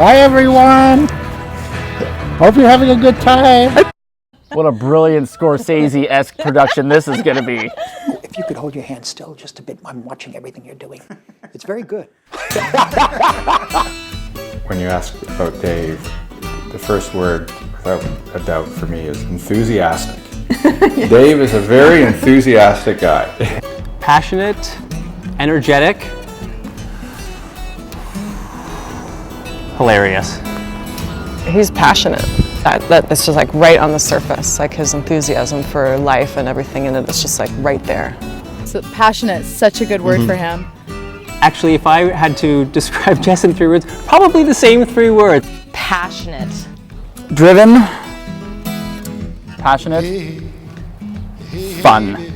Bye, everyone. Hope you're having a good time. What a brilliant Scorsese-esque production this is going to be. If you could hold your hand still just a bit, I'm watching everything you're doing. It's very good. When you ask about Dave, the first word, without a doubt for me, is enthusiastic. Dave is a very enthusiastic guy. Passionate, energetic, hilarious. He's passionate. That's just like right on the surface, like his enthusiasm for life and everything in it is just like right there. So passionate is such a good word for him. Actually, if I had to describe Jess in 3 words, probably the same 3 words. Passionate. Driven. Passionate. Fun.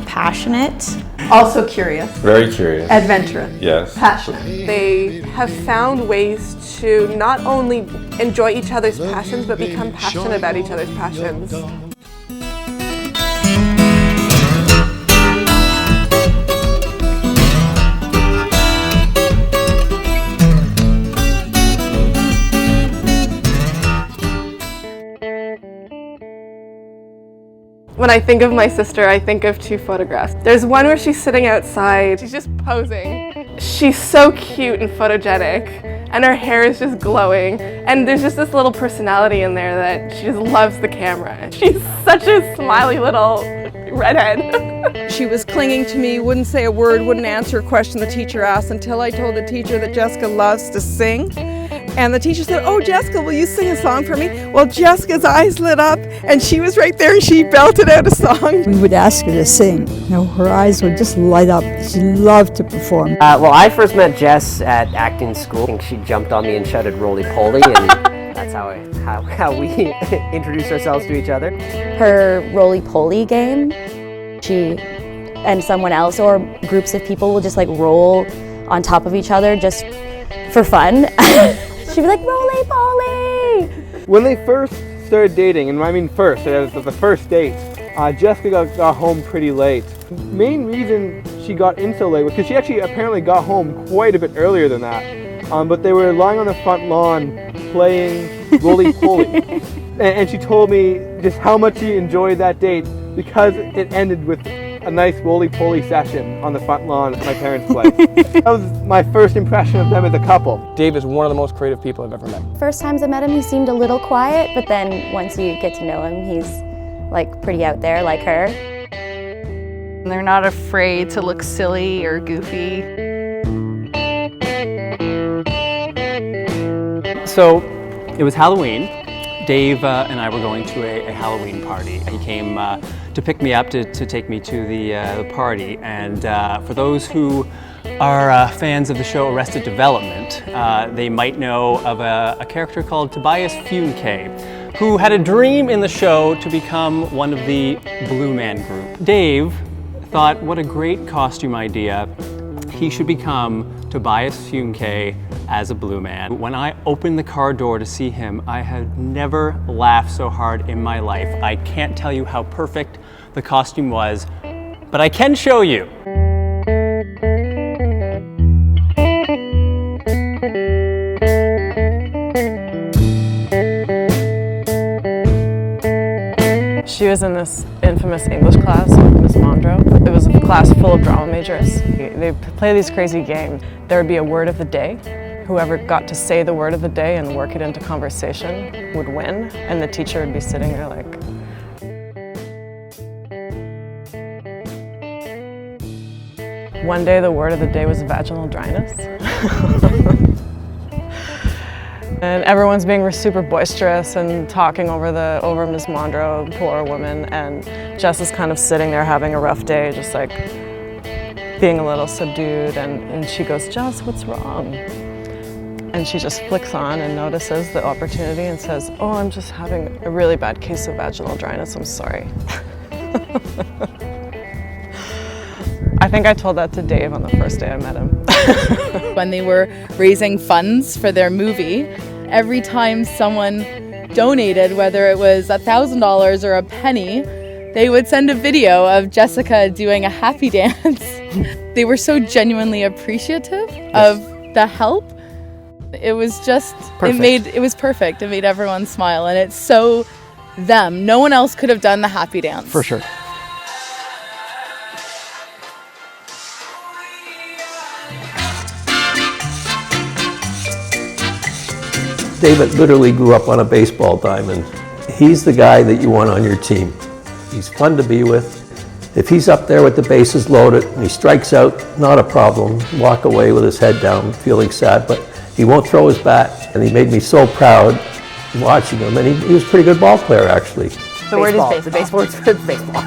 Passionate. Also curious. Very curious. Adventurous. Yes. Passionate. They have found ways to not only enjoy each other's passions, but become passionate about each other's passions. When I think of my sister, I think of 2 photographs. There's one where she's sitting outside. She's just posing. She's so cute and photogenic, and her hair is just glowing. And there's just this little personality in there that she just loves the camera. She's such a smiley little redhead. She was clinging to me, wouldn't say a word, wouldn't answer a question the teacher asked until I told the teacher that Jessica loves to sing. And the teacher said, "Oh, Jessica, will you sing a song for me?" Well, Jessica's eyes lit up and she was right there and she belted out a song. We would ask her to sing. You know, her eyes would just light up. She loved to perform. Well, I first met Jess at acting school. I think she jumped on me and shouted "roly-poly," and that's how we introduced ourselves to each other. Her roly-poly game, she and someone else or groups of people will just like roll on top of each other just for fun. She'd be like, "Roly-poly!" When they first started dating, and I mean first, it was the first date, Jessica got home pretty late. Main reason she got in so late was because she actually apparently got home quite a bit earlier than that. But they were lying on the front lawn playing roly-poly. and she told me just how much she enjoyed that date because it ended with a nice roly-poly session on the front lawn at my parents' place. That was my first impression of them as a couple. Dave is one of the most creative people I've ever met. First times I met him, he seemed a little quiet, but then once you get to know him, he's like pretty out there like her. They're not afraid to look silly or goofy. So it was Halloween. Dave and I were going to a Halloween party. He came to pick me up to take me to the party. And for those who are fans of the show Arrested Development, they might know of a character called Tobias Funke, who had a dream in the show to become one of the Blue Man Group. Dave thought, what a great costume idea. He should become Tobias Funke as a Blue Man. When I opened the car door to see him, I had never laughed so hard in my life. I can't tell you how perfect the costume was, but I can show you. She was in this infamous English class with Miss Mondro. It was a class full of drama majors. They play these crazy games. There would be a word of the day. Whoever got to say the word of the day and work it into conversation would win, and the teacher would be sitting there like, one day the word of the day was vaginal dryness. And everyone's being super boisterous and talking over Miss Mondro, poor woman, and Jess is kind of sitting there having a rough day, just like being a little subdued, and she goes, "Jess, what's wrong?" And she just flicks on and notices the opportunity and says, "Oh, I'm just having a really bad case of vaginal dryness, I'm sorry." I think I told that to Dave on the first day I met him. When they were raising funds for their movie, every time someone donated, whether it was $1,000 or a penny, they would send a video of Jessica doing a happy dance. They were so genuinely appreciative of the help. It was just, Perfect. it was perfect. It made everyone smile, and it's so them. No one else could have done the happy dance. For sure. David literally grew up on a baseball diamond. He's the guy that you want on your team. He's fun to be with. If he's up there with the bases loaded and he strikes out, not a problem. Walk away with his head down, feeling sad, but he won't throw his bat. And he made me so proud watching him. And he was a pretty good ball player, actually. The word is baseball. The baseball.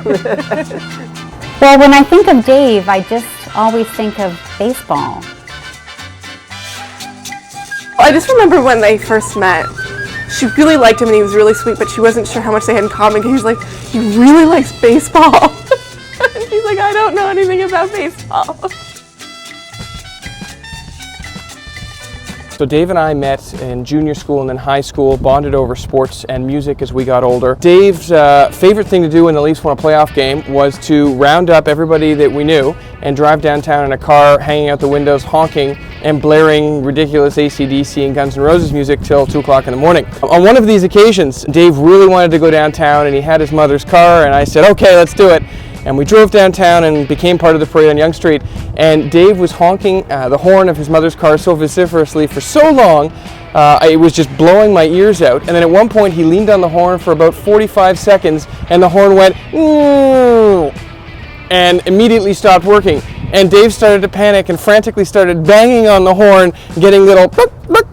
Well, when I think of Dave, I just always think of baseball. I just remember when they first met, she really liked him and he was really sweet, but she wasn't sure how much they had in common because he was like, he really likes baseball. And she's like, I don't know anything about baseball. So Dave and I met in junior school and then high school, bonded over sports and music as we got older. Dave's favorite thing to do when the Leafs won a playoff game was to round up everybody that we knew and drive downtown in a car, hanging out the windows, honking and blaring ridiculous AC/DC and Guns N' Roses music till 2 o'clock in the morning. On one of these occasions, Dave really wanted to go downtown and he had his mother's car, and I said, okay, let's do it. And we drove downtown and became part of the parade on Yonge Street. And Dave was honking the horn of his mother's car so vociferously for so long, it was just blowing my ears out. And then at one point he leaned on the horn for about 45 seconds and the horn went, and immediately stopped working. And Dave started to panic and frantically started banging on the horn, getting little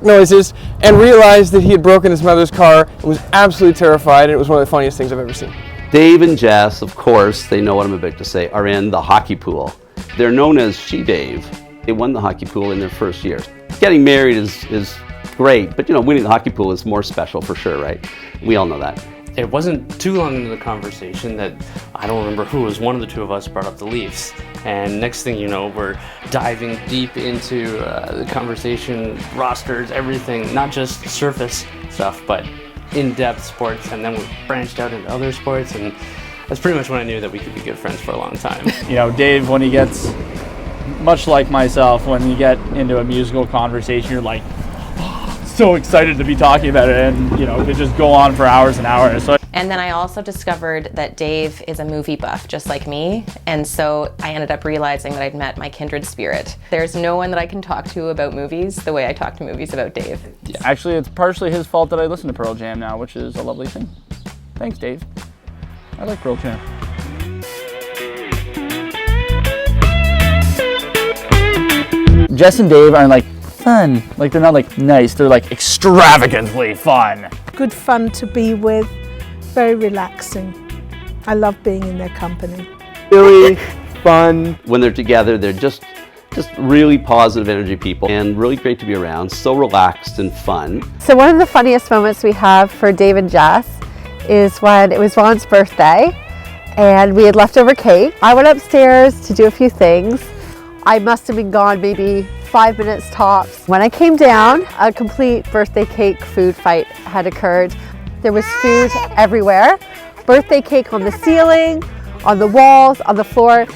noises, and realized that he had broken his mother's car and was absolutely terrified, and it was one of the funniest things I've ever seen. Dave and Jess, of course, they know what I'm about to say, are in the hockey pool. They're known as She Dave. They won the hockey pool in their first year. Getting married is great, but winning the hockey pool is more special for sure, right? We all know that. It wasn't too long into the conversation that I don't remember who was one of the two of us brought up the Leafs. And next thing you know, we're diving deep into the conversation, rosters, everything, not just surface stuff, but in-depth sports, and then we branched out into other sports, and that's pretty much when I knew that we could be good friends for a long time. Dave, when he gets, much like myself, when you get into a musical conversation, you're like, so excited to be talking about it, and could just go on for hours and hours. So And then I also discovered that Dave is a movie buff just like me, and so I ended up realizing that I'd met my kindred spirit. There's no one that I can talk to about movies the way I talk to movies about Dave. Yeah, actually, it's partially his fault that I listen to Pearl Jam now, which is a lovely thing. Thanks, Dave. I like Pearl Jam. Jess and Dave are like fun. Like they're not like nice, they're like extravagantly fun. Good fun to be with, very relaxing. I love being in their company. Really fun. When they're together, they're just really positive energy people and really great to be around, so relaxed and fun. So one of the funniest moments we have for Dave and Jess is when it was Ron's birthday and we had leftover cake. I went upstairs to do a few things. I must have been gone maybe 5 minutes tops. When I came down, a complete birthday cake food fight had occurred. There was food everywhere. Birthday cake on the ceiling, on the walls, on the floor.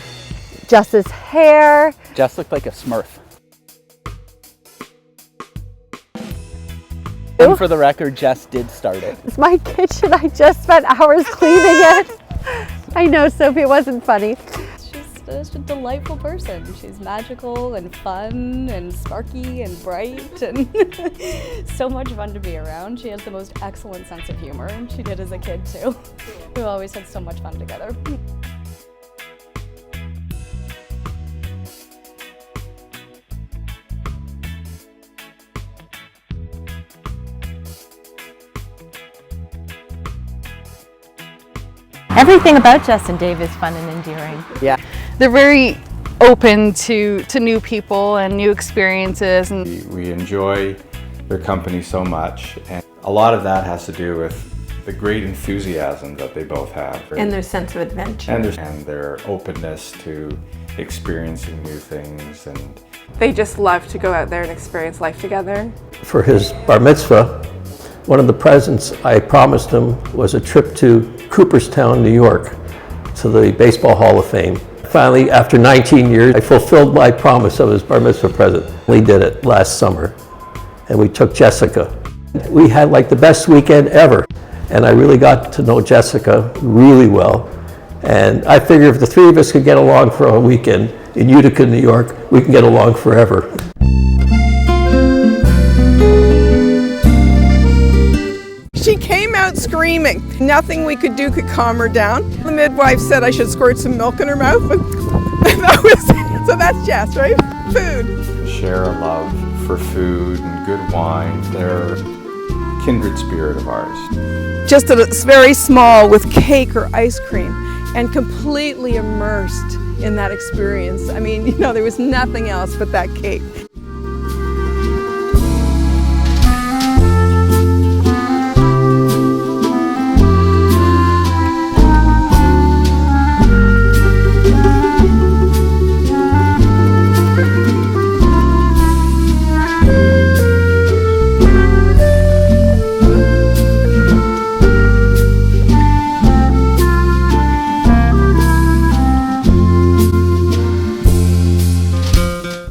Jess's hair. Jess looked like a Smurf. And for the record, Jess did start it. It's my kitchen. I just spent hours cleaning it. I know, Sophie, it wasn't funny. She's just a delightful person. She's magical and fun and sparky and bright and so much fun to be around. She has the most excellent sense of humor, and she did as a kid too. We've always had so much fun together. Everything about Jess and Dave is fun and endearing. Yeah. They're very open to new people and new experiences. And We enjoy their company so much, and a lot of that has to do with the great enthusiasm that they both have. And their sense of adventure. And their openness to experiencing new things. And They just love to go out there and experience life together. For his bar mitzvah, one of the presents I promised him was a trip to Cooperstown, New York, to the Baseball Hall of Fame. Finally, after 19 years, I fulfilled my promise of his bar mitzvah present. We did it last summer. and we took Jessica. We had like the best weekend ever, and I really got to know Jessica really well. And I figure if the three of us could get along for a weekend in Utica, New York, we can get along forever. She came out screaming. Nothing we could do could calm her down. The midwife said I should squirt some milk in her mouth, but that was it. So that's Jess, right? Food. Share a love for food and good wine. They're a kindred spirit of ours. Just a very small with cake or ice cream and completely immersed in that experience. I mean, you know, there was nothing else but that cake.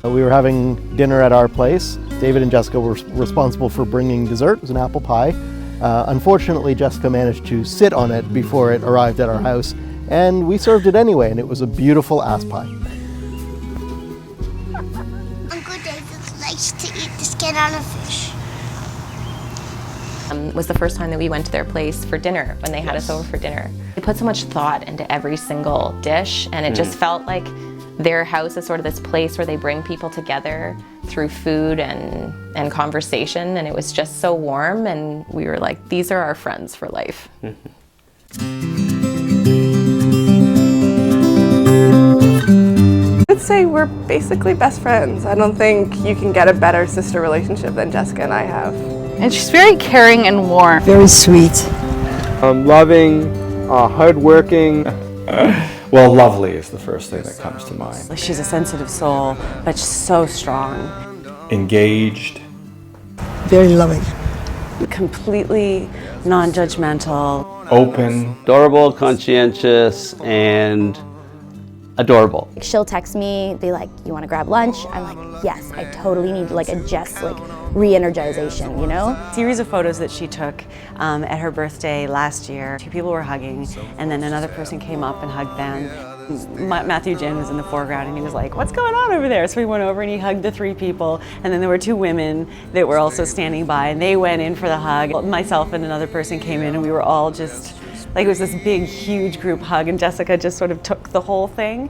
We were having dinner at our place. David and Jessica were responsible for bringing dessert. It was an apple pie. Unfortunately, Jessica managed to sit on it before it arrived at our house, and we served it anyway, and it was a beautiful ass pie. Uncle David likes to eat the skin on a fish. Was the first time that we went to their place for dinner when they had us over for dinner. They put so much thought into every single dish, and it just felt like their house is sort of this place where they bring people together through food and conversation, and it was just so warm, and we were like, these are our friends for life. I'd say we're basically best friends. I don't think you can get a better sister relationship than Jessica and I have. And she's very caring and warm. Very sweet. Loving, hardworking. Well, lovely is the first thing that comes to mind. She's a sensitive soul, but so strong. Engaged. Very loving. Completely non-judgmental. Open. Adorable, conscientious, and adorable. She'll text me, be like, you want to grab lunch? I'm like, yes, I totally need like a Jess like re-energization, you know? A series of photos that she took at her birthday last year. Two people were hugging, and then another person came up and hugged them. Matthew Jin was in the foreground, and he was like, what's going on over there? So we went over and he hugged the three people, and then there were two women that were also standing by, and they went in for the hug. Myself and another person came in, and we were all just, like, it was this big, huge group hug, and Jessica just sort of took the whole thing.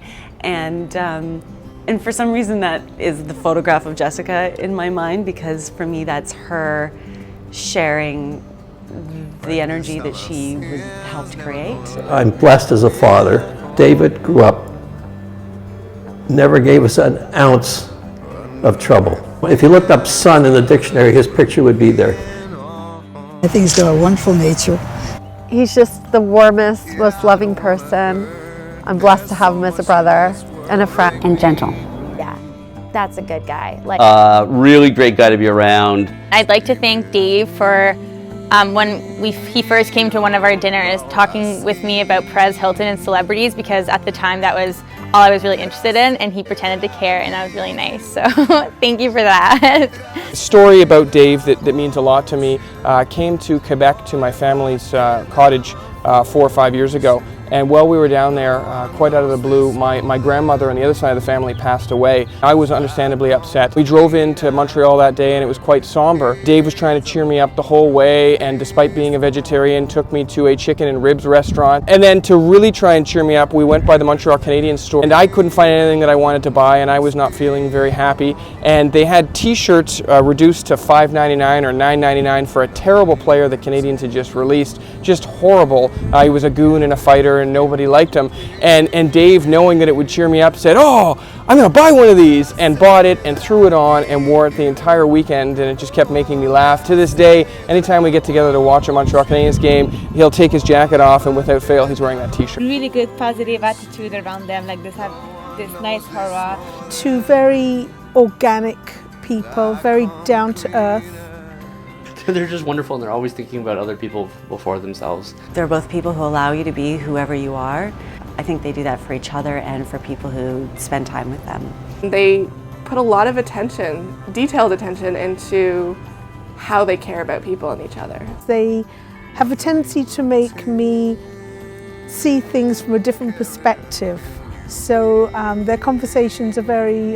And for some reason, that is the photograph of Jessica in my mind, because for me, that's her sharing the energy that she helped create. I'm blessed as a father. David grew up, never gave us an ounce of trouble. If you looked up son in the dictionary, his picture would be there. I think he's got a wonderful nature. He's just the warmest, most loving person. I'm blessed to have him as a brother and a friend. And gentle. Yeah, that's a good guy. Like, Really great guy to be around. I'd like to thank Dave for when he first came to one of our dinners talking with me about Perez Hilton and celebrities, because at the time that was all I was really interested in, and he pretended to care, and that was really nice. So thank you for that. A story about Dave that means a lot to me. Came to Quebec to my family's cottage 4 or 5 years ago. And while we were down there, quite out of the blue, my grandmother on the other side of the family passed away. I was understandably upset. We drove into Montreal that day and it was quite somber. Dave was trying to cheer me up the whole way, and despite being a vegetarian, took me to a chicken and ribs restaurant. And then to really try and cheer me up, we went by the Montreal Canadian store, and I couldn't find anything that I wanted to buy, and I was not feeling very happy. And they had t-shirts reduced to $5.99 or $9.99 for a terrible player the Canadians had just released. Just horrible. He was a goon and a fighter, and nobody liked him. And Dave, knowing that it would cheer me up, said, "Oh, I'm going to buy one of these," and bought it and threw it on and wore it the entire weekend, and it just kept making me laugh. To this day, anytime we get together to watch a Montreal Canadiens game, he'll take his jacket off, and without fail, he's wearing that t-shirt. Really good positive attitude around them, like this have this nice aura. Two very organic people, very down to earth. They're just wonderful, and they're always thinking about other people before themselves. They're both people who allow you to be whoever you are. I think they do that for each other and for people who spend time with them. They put a lot of attention, detailed attention, into how they care about people and each other. They have a tendency to make me see things from a different perspective. So their conversations are very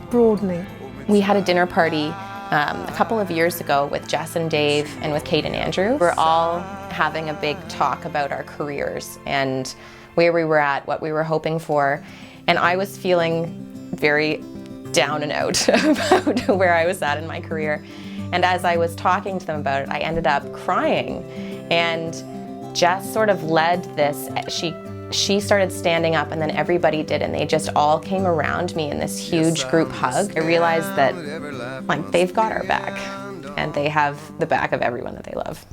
broadening. We had a dinner party a couple of years ago with Jess and Dave and with Kate and Andrew. We're all having a big talk about our careers and where we were at, what we were hoping for. And I was feeling very down and out about where I was at in my career. And as I was talking to them about it, I ended up crying. And Jess sort of led this. She started standing up and then everybody did, and they just all came around me in this huge group hug. I realized that like they've got our back and they have the back of everyone that they love.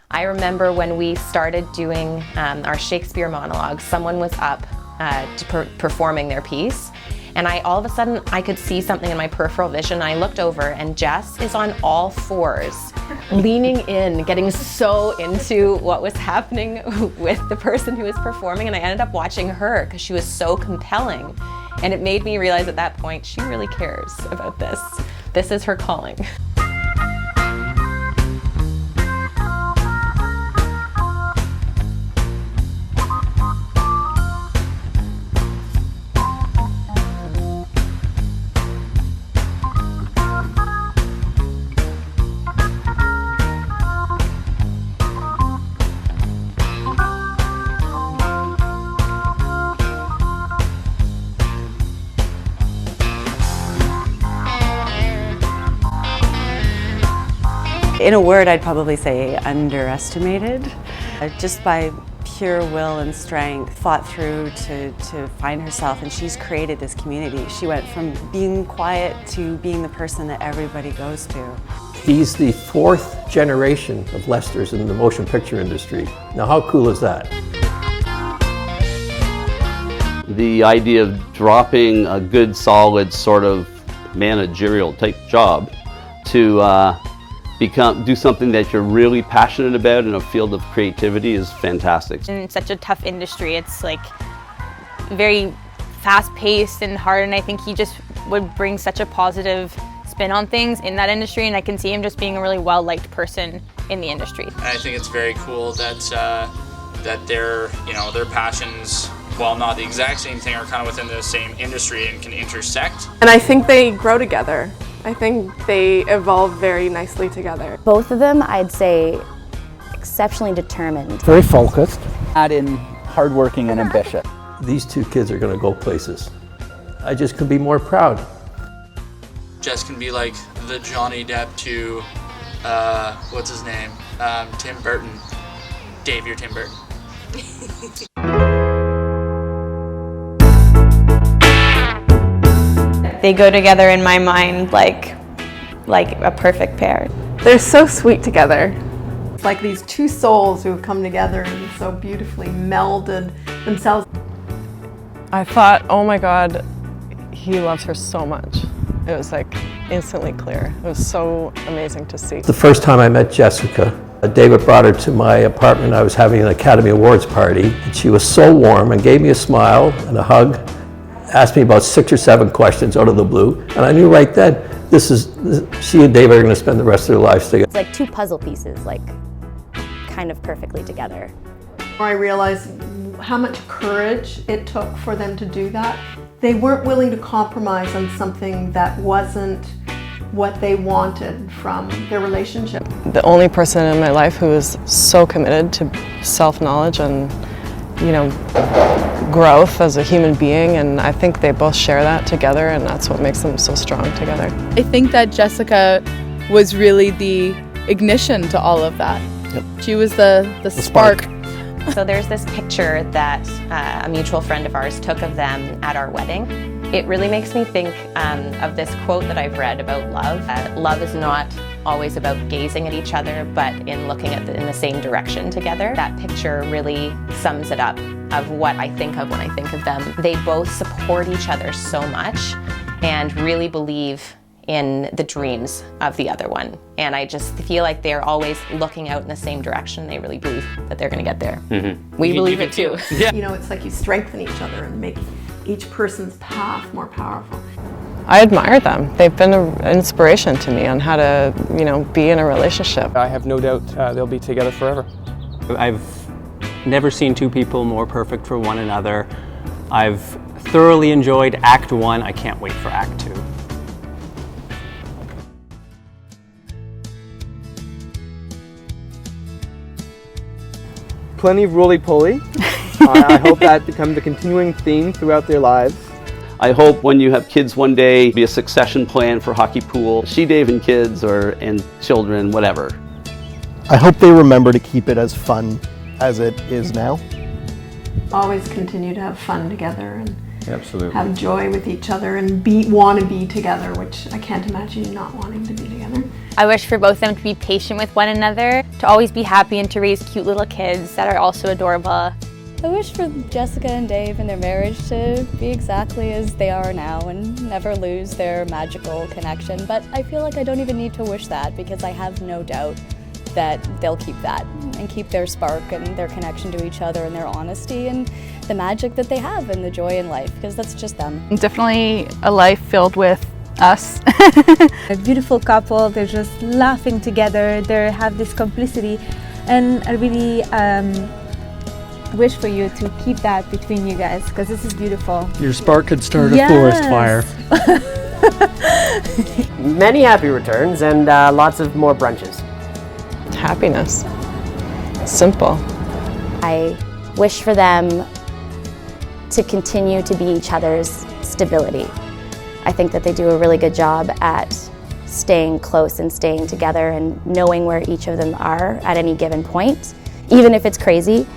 I remember when we started doing our Shakespeare monologues, someone was up performing their piece. And all of a sudden, I could see something in my peripheral vision. I looked over and Jess is on all fours, leaning in, getting so into what was happening with the person who was performing. And I ended up watching her because she was so compelling. And it made me realize at that point, she really cares about this. This is her calling. In a word, I'd probably say underestimated. Just by pure will and strength, fought through to find herself, and she's created this community. She went from being quiet to being the person that everybody goes to. He's the 4th generation of Lesters in the motion picture industry. Now, how cool is that? The idea of dropping a good, solid sort of managerial type job to do something that you're really passionate about in a field of creativity is fantastic. In such a tough industry, it's like very fast-paced and hard, and I think he just would bring such a positive spin on things in that industry, and I can see him just being a really well-liked person in the industry. And I think it's very cool that that their passions, while not the exact same thing, are kind of within the same industry and can intersect. And I think they grow together. I think they evolve very nicely together. Both of them, I'd say, exceptionally determined. Very focused, add in hardworking and ambitious. These two kids are going to go places. I just could be more proud. Jess can be like the Johnny Depp to, what's his name? Tim Burton. Dave, you're Tim Burton. They go together in my mind like a perfect pair. They're so sweet together. It's like these two souls who have come together and so beautifully melded themselves. I thought, oh my God, he loves her so much. It was like instantly clear. It was so amazing to see. The first time I met Jessica, David brought her to my apartment. I was having an Academy Awards party, and she was so warm and gave me a smile and a hug, asked me about 6 or 7 questions out of the blue, and I knew right then, she and David are going to spend the rest of their lives together. It's like two puzzle pieces, like kind of perfectly together. I realized how much courage it took for them to do that. They weren't willing to compromise on something that wasn't what they wanted from their relationship. The only person in my life who is so committed to self-knowledge and, growth as a human being, and I think they both share that together, and that's what makes them so strong together. I think that Jessica was really the ignition to all of that. Yep. She was the spark. So there's this picture that a mutual friend of ours took of them at our wedding. It really makes me think of this quote that I've read about love. Love is not always about gazing at each other, but in looking at in the same direction together. That picture really sums it up of what I think of when I think of them. They both support each other so much and really believe in the dreams of the other one. And I just feel like they're always looking out in the same direction. They really believe that they're going to get there. Mm-hmm. We believe it too. Yeah. It's like you strengthen each other and make each person's path more powerful. I admire them. They've been an inspiration to me on how to, be in a relationship. I have no doubt they'll be together forever. I've never seen two people more perfect for one another. I've thoroughly enjoyed Act 1. I can't wait for Act 2. Plenty of roly-poly. I hope that becomes a continuing theme throughout their lives. I hope when you have kids one day, be a succession plan for hockey pool, she, Dave, and kids, and children, whatever. I hope they remember to keep it as fun as it is now. Always continue to have fun together and Absolutely. have joy with each other and want to be together, which I can't imagine you not wanting to be together. I wish for both of them to be patient with one another, to always be happy and to raise cute little kids that are also adorable. I wish for Jessica and Dave and their marriage to be exactly as they are now and never lose their magical connection, but I feel like I don't even need to wish that because I have no doubt that they'll keep that and keep their spark and their connection to each other and their honesty and the magic that they have and the joy in life, because that's just them. Definitely a life filled with us. A beautiful couple, they're just laughing together, they have this complicity, and I really wish for you to keep that between you guys, because this is beautiful. Your spark could start a forest fire. Many happy returns and lots of more brunches. Happiness. Simple. I wish for them to continue to be each other's stability. I think that they do a really good job at staying close and staying together and knowing where each of them are at any given point, even if it's crazy,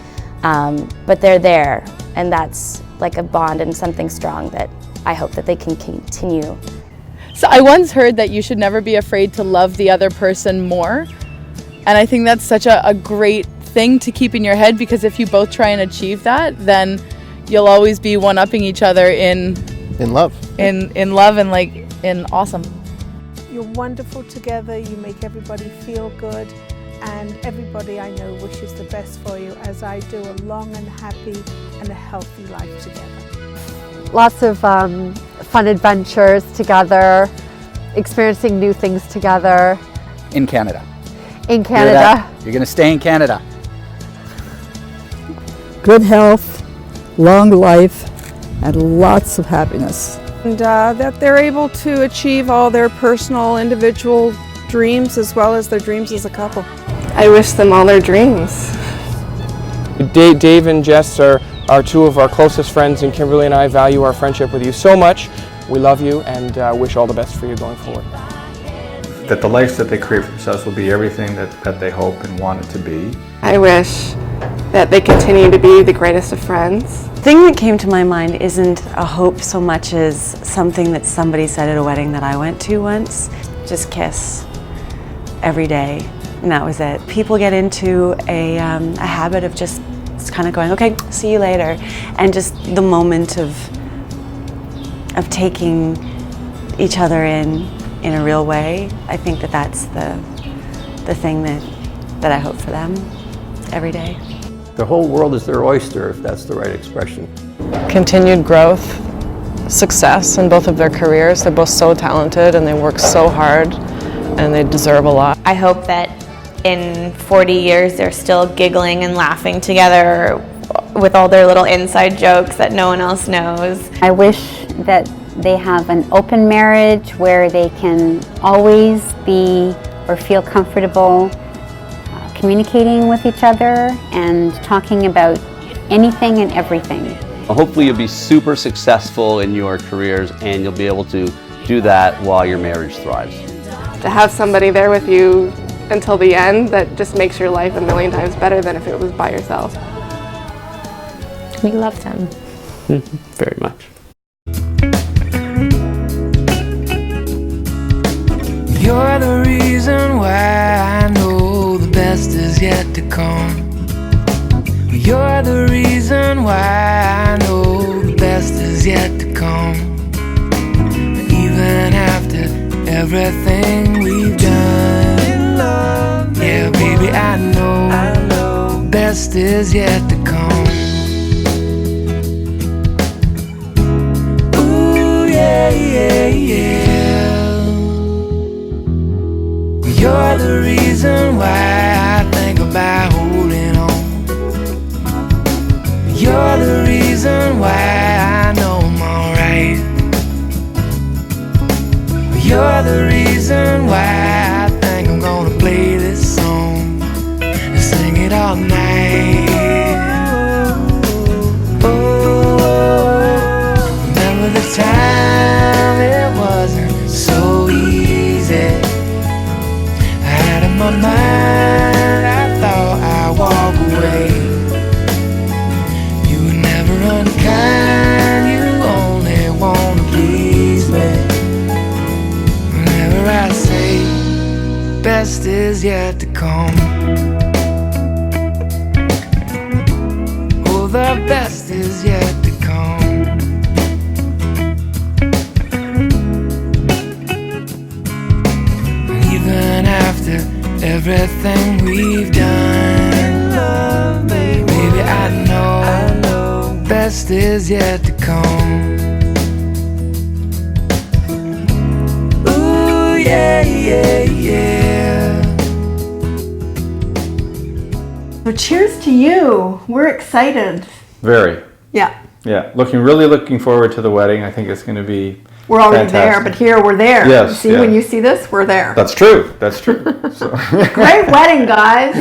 but they're there, and that's like a bond and something strong that I hope that they can continue. So I once heard that you should never be afraid to love the other person more, and I think that's such a great thing to keep in your head, because if you both try and achieve that, then you'll always be one-upping each other in love. In love and like in awesome. You're wonderful together, you make everybody feel good, and everybody I know wishes the best for you, as I do, a long and happy and a healthy life together. Lots of fun adventures together, experiencing new things together. In Canada. In Canada. You're going to stay in Canada. Good health, long life, and lots of happiness. And that they're able to achieve all their personal, individual dreams as well as their dreams as a couple. I wish them all their dreams. Dave and Jess are two of our closest friends, and Kimberly and I value our friendship with you so much. We love you and wish all the best for you going forward. That the life that they create for themselves will be everything that they hope and want it to be. I wish that they continue to be the greatest of friends. The thing that came to my mind isn't a hope so much as something that somebody said at a wedding that I went to once. Just kiss every day, and that was it. People get into a habit of just kind of going, okay, see you later, and just the moment of taking each other in a real way. I think that that's the thing that I hope for them every day. The whole world is their oyster, if that's the right expression. Continued growth, success in both of their careers. They're both so talented and they work so hard and they deserve a lot. I hope that in 40 years they're still giggling and laughing together with all their little inside jokes that no one else knows. I wish that they have an open marriage where they can always be or feel comfortable communicating with each other and talking about anything and everything. Hopefully you'll be super successful in your careers and you'll be able to do that while your marriage thrives. To have somebody there with you until the end, that just makes your life a million times better than if it was by yourself. We love them. Very much. You're the reason why I know the best is yet to come. You're the reason why I know the best is yet to come. Even after everything we've done, yeah, baby, I know the best is yet to come. Ooh, yeah, yeah, yeah. You're the reason why I think about holding on. You're the reason why I know I'm alright. You're the reason why I think I'm gonna play this song and sing it all night. Oh, remember the time it wasn't so easy. I had in my mind, I thought I'd walk away. You were never unkind, you only wanna please me. Whenever I say best is yet to come, oh, the best is yet to come. And even after everything we've done, baby, I know best is yet to come. Ooh, yeah, yeah, yeah. So cheers to you. We're excited. Very. Yeah. Yeah. Really looking forward to the wedding. I think it's going to be We're already fantastic. there, but here we're there. Yes, See, yeah. when you see this, we're there. That's true. That's true. So. Great wedding, guys.